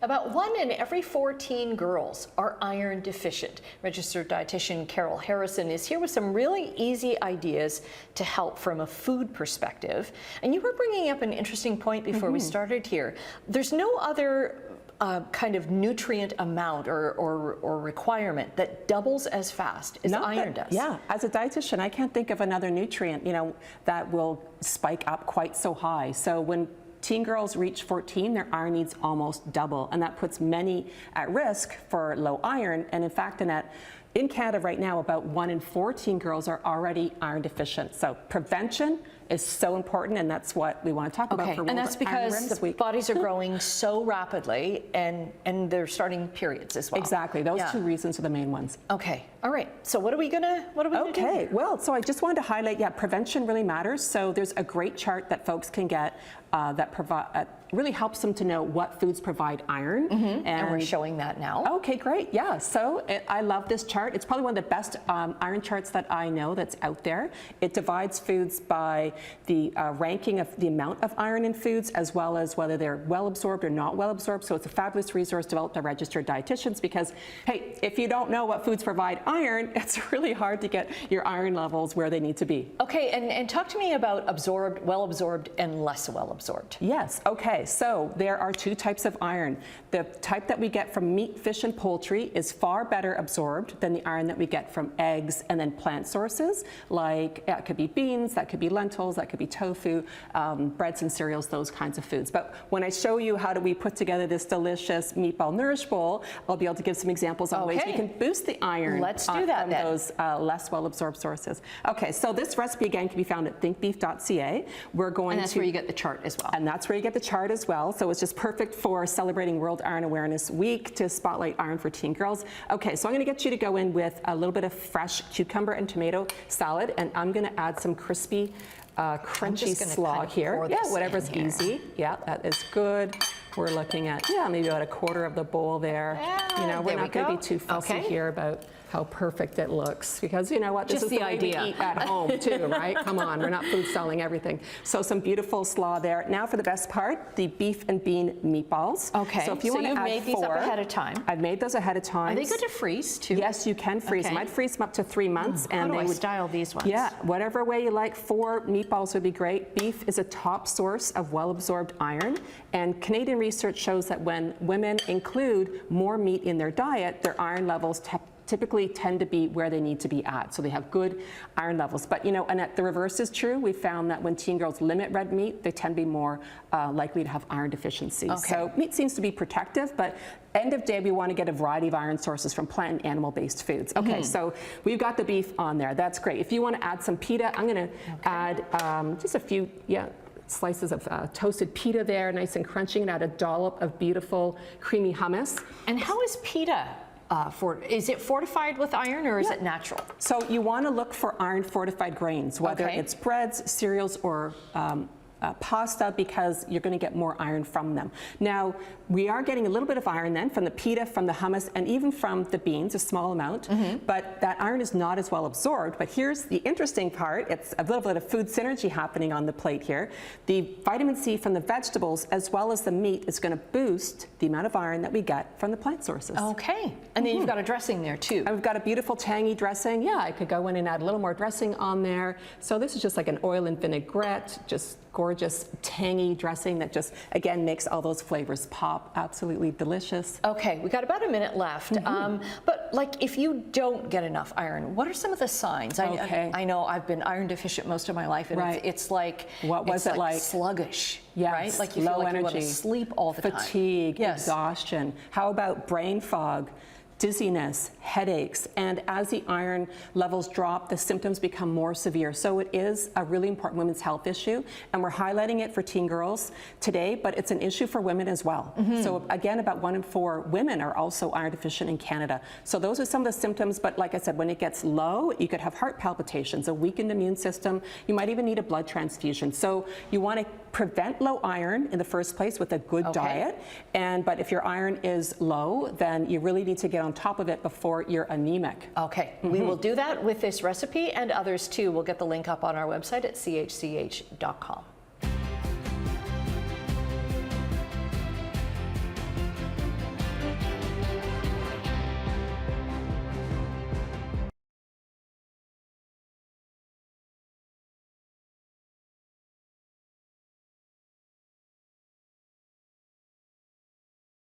About 1 in every 14 girls are iron deficient. Registered dietitian Carol Harrison is here with some really easy ideas to help from a food perspective. And you were bringing up an interesting point before we started here. There's no other kind of nutrient amount or requirement that doubles as fast as iron does. Yeah, as a dietitian, I can't think of another nutrient, that will spike up quite so high. So when teen girls reach 14, their iron needs almost double, and that puts many at risk for low iron. And in fact, in Canada right now, about 1 in 14 girls are already iron deficient. So prevention is so important, and that's what we want to talk about for World And that's because the bodies are growing so rapidly, and they're starting periods as well. Exactly. Those two reasons are the main ones. Okay. All right. So what are we gonna do? Okay. Well, so I just wanted to highlight, prevention really matters. So there's a great chart that folks can get that really helps them to know what foods provide iron. And we're showing that now. Okay, great. Yeah. So I love this chart. It's probably one of the best iron charts that I know that's out there. It divides foods by the ranking of the amount of iron in foods, as well as whether they're well absorbed or not well absorbed. So it's a fabulous resource developed by registered dietitians, because, hey, if you don't know what foods provide iron, it's really hard to get your iron levels where they need to be. Okay, and talk to me about absorbed, well absorbed, and less well absorbed. Yes. Okay. So there are two types of iron. The type that we get from meat, fish, and poultry is far better absorbed than the iron that we get from eggs and then plant sources, like it could be beans, that could be lentils, that could be tofu, breads and cereals, those kinds of foods. But when I show you how do we put together this delicious meatball nourish bowl, I'll be able to give some examples on ways we can boost the iron from those less well absorbed sources. Okay, so this recipe again can be found at thinkbeef.ca. And that's where you get the chart as well. And that's where you get the chart as well. So it's just perfect for celebrating World Iron Awareness Week to spotlight iron for teen girls. Okay, so I'm going to get you to go in with a little bit of fresh cucumber and tomato salad, and I'm going to add some crispy, crunchy slaw here. Yeah, whatever's easy. Yeah, that is good. We're looking at, maybe about a quarter of the bowl there. We're not going to be too fussy here about how perfect it looks, because you know what, this is the way we eat at home too, right? Come on, we're not food selling everything. So some beautiful slaw there. Now for the best part, the beef and bean meatballs. Okay, so if you want to add made these up ahead of time. I've made those ahead of time. Are they good to freeze too? Yes, you can freeze them. I'd freeze them up to 3 months. How do I style these ones? Yeah, whatever way you like. 4 meatballs would be great. Beef is a top source of well-absorbed iron, and Canadian research shows that when women include more meat in their diet, their iron levels typically tend to be where they need to be at. So they have good iron levels. But and the reverse is true. We found that when teen girls limit red meat, they tend to be more likely to have iron deficiency. So meat seems to be protective, but end of day, we want to get a variety of iron sources from plant and animal-based foods. Okay, so we've got the beef on there. That's great. If you want to add some pita, I'm going to add just a few, slices of toasted pita there, nice and crunchy, and add a dollop of beautiful creamy hummus. And how is pita? Is it fortified with iron, or is it natural? So you want to look for iron fortified grains, whether it's breads, cereals, or pasta, because you're going to get more iron from them. Now, we are getting a little bit of iron then from the pita, from the hummus, and even from the beans, a small amount, but that iron is not as well absorbed. But here's the interesting part. It's a little bit of food synergy happening on the plate here. The vitamin C from the vegetables as well as the meat is going to boost the amount of iron that we get from the plant sources. Okay. And then you've got a dressing there too. And we've got a beautiful tangy dressing. Yeah, I could go in and add a little more dressing on there. So this is just like an oil and vinaigrette, just gorgeous tangy dressing that just again makes all those flavors pop. Absolutely delicious. Okay, we got about a minute left. But like, if you don't get enough iron, what are some of the signs? I know I've been iron deficient most of my life, and it's like, what was it like? Sluggish. Yes, right? Like you low feel like energy, you want to sleep all the time. Fatigue, exhaustion. How about brain fog? Dizziness, headaches, and as the iron levels drop, the symptoms become more severe. So it is a really important women's health issue, and we're highlighting it for teen girls today, but it's an issue for women as well. So again, about 1 in 4 women are also iron deficient in Canada. So those are some of the symptoms, but like I said, when it gets low, you could have heart palpitations, a weakened immune system, you might even need a blood transfusion. So you want to prevent low iron in the first place with a good diet, but if your iron is low, then you really need to get on top of it before you're anemic. Okay, we will do that with this recipe and others too. We'll get the link up on our website at chch.com.